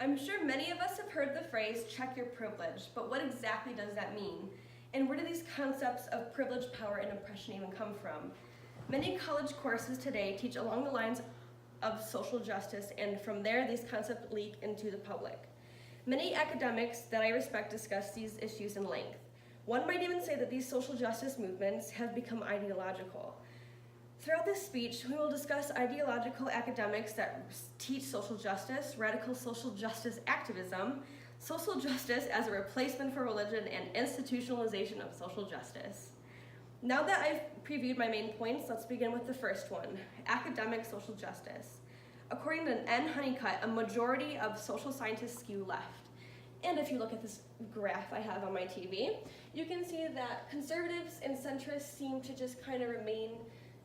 I'm sure many of us have heard the phrase, check your privilege, but what exactly does that mean? And where do these concepts of privilege, power, and oppression even come from? Many college courses today teach along the lines of social justice, and from there, these concepts leak into the public. Many academics that I respect discuss these issues in length. One might even say that these social justice movements have become ideological. Throughout this speech, we will discuss ideological academics that teach social justice, radical social justice activism, social justice as a replacement for religion, and institutionalization of social justice. Now that I've previewed my main points, let's begin with the first one, academic social justice. According to N. Honeycutt, a majority of social scientists skew left. And if you look at this graph I have on my TV, you can see that conservatives and centrists seem to just kind of remain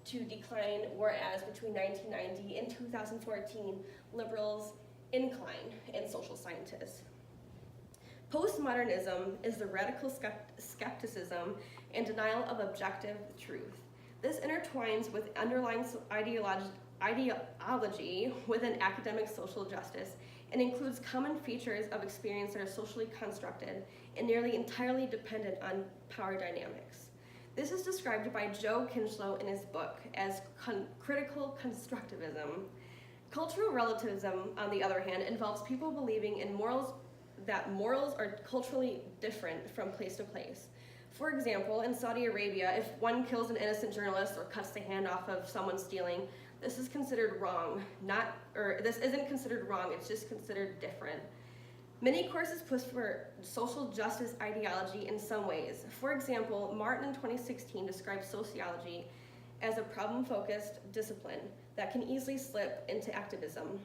to decline, whereas between 1990 and 2014, liberals incline in social scientists. Postmodernism is the radical skepticism and denial of objective truth. This intertwines with underlying ideology within academic social justice and includes common features of experience that are socially constructed and nearly entirely dependent on power dynamics. This is described by Joe Kinchlow in his book as critical constructivism. Cultural relativism, on the other hand, involves people believing in that morals are culturally different from place to place. For example, in Saudi Arabia, if one kills an innocent journalist or cuts the hand off of someone stealing, this is considered wrong. This isn't considered wrong, it's just considered different. Many courses push for social justice ideology in some ways. For example, Martin in 2016 described sociology as a problem-focused discipline that can easily slip into activism.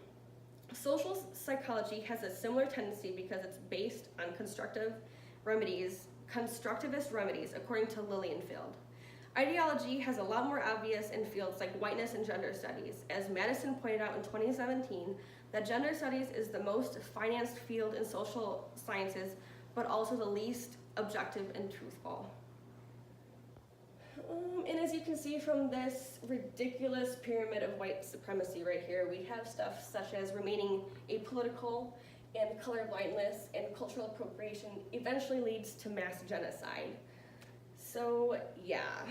Social psychology has a similar tendency because it's based on constructivist remedies, according to Lilienfeld. Ideology has a lot more obvious in fields like whiteness and gender studies. As Madison pointed out in 2017, that gender studies is the most financed field in social sciences, but also the least objective and truthful. And as you can see from this ridiculous pyramid of white supremacy right here, we have stuff such as remaining apolitical and colorblindness and cultural appropriation eventually leads to mass genocide. So yeah,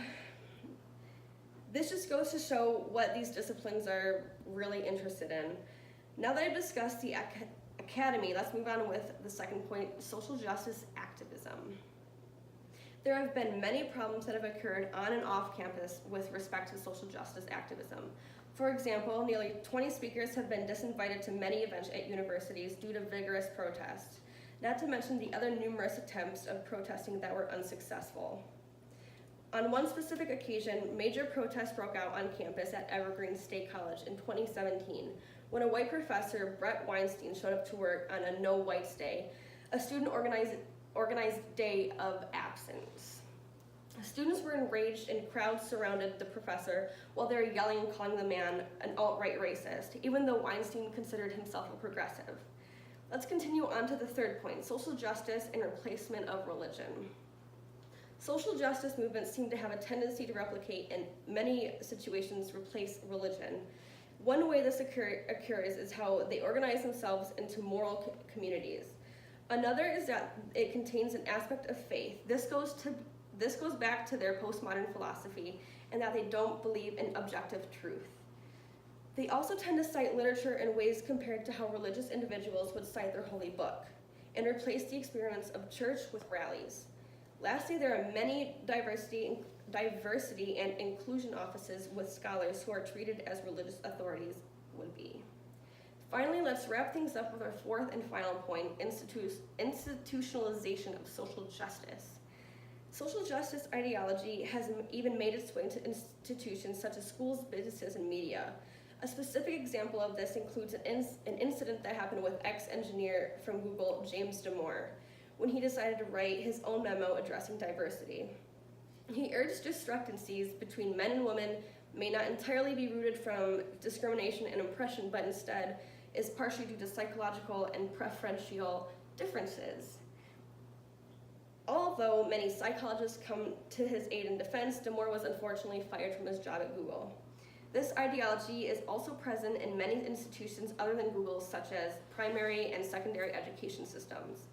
this just goes to show what these disciplines are really interested in. Now that I've discussed the academy, let's move on with the second point, social justice activism. There have been many problems that have occurred on and off campus with respect to social justice activism. For example, nearly 20 speakers have been disinvited to many events at universities due to vigorous protests, not to mention the other numerous attempts of protesting that were unsuccessful. On one specific occasion, major protests broke out on campus at Evergreen State College in 2017 when a white professor, Brett Weinstein, showed up to work on a No Whites Day, a student-organized day of absence. Students were enraged and crowds surrounded the professor while they were yelling and calling the man an alt-right racist, even though Weinstein considered himself a progressive. Let's continue on to the third point, social justice and replacement of religion. Social justice movements seem to have a tendency to replicate, in many situations, replace religion. One way this occurs is how they organize themselves into moral communities. Another is that it contains an aspect of faith. This goes back to their postmodern philosophy and that they don't believe in objective truth. They also tend to cite literature in ways compared to how religious individuals would cite their holy book and replace the experience of church with rallies. Lastly, there are many diversity and inclusion offices with scholars who are treated as religious authorities would be. Finally, let's wrap things up with our fourth and final point, institutionalization of social justice. Social justice ideology has even made its way into institutions such as schools, businesses, and media. A specific example of this includes an incident that happened with ex-engineer from Google, James Damore, when he decided to write his own memo addressing diversity. He urged discrepancies between men and women may not entirely be rooted from discrimination and oppression, but instead is partially due to psychological and preferential differences. Although many psychologists come to his aid and defense, Damore was unfortunately fired from his job at Google. This ideology is also present in many institutions other than Google's, such as primary and secondary education systems.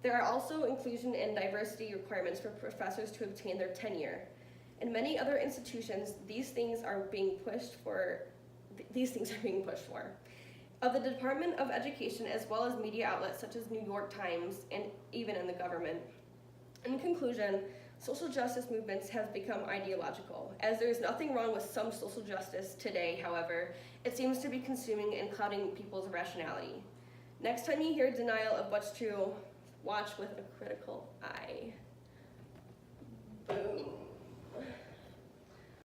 There are also inclusion and diversity requirements for professors to obtain their tenure. In many other institutions, these things are being pushed for. Of the Department of Education, as well as media outlets such as New York Times and even in the government. In conclusion, social justice movements have become ideological. As there is nothing wrong with some social justice today, however, it seems to be consuming and clouding people's rationality. Next time you hear denial of what's true, watch with a critical eye. Boom.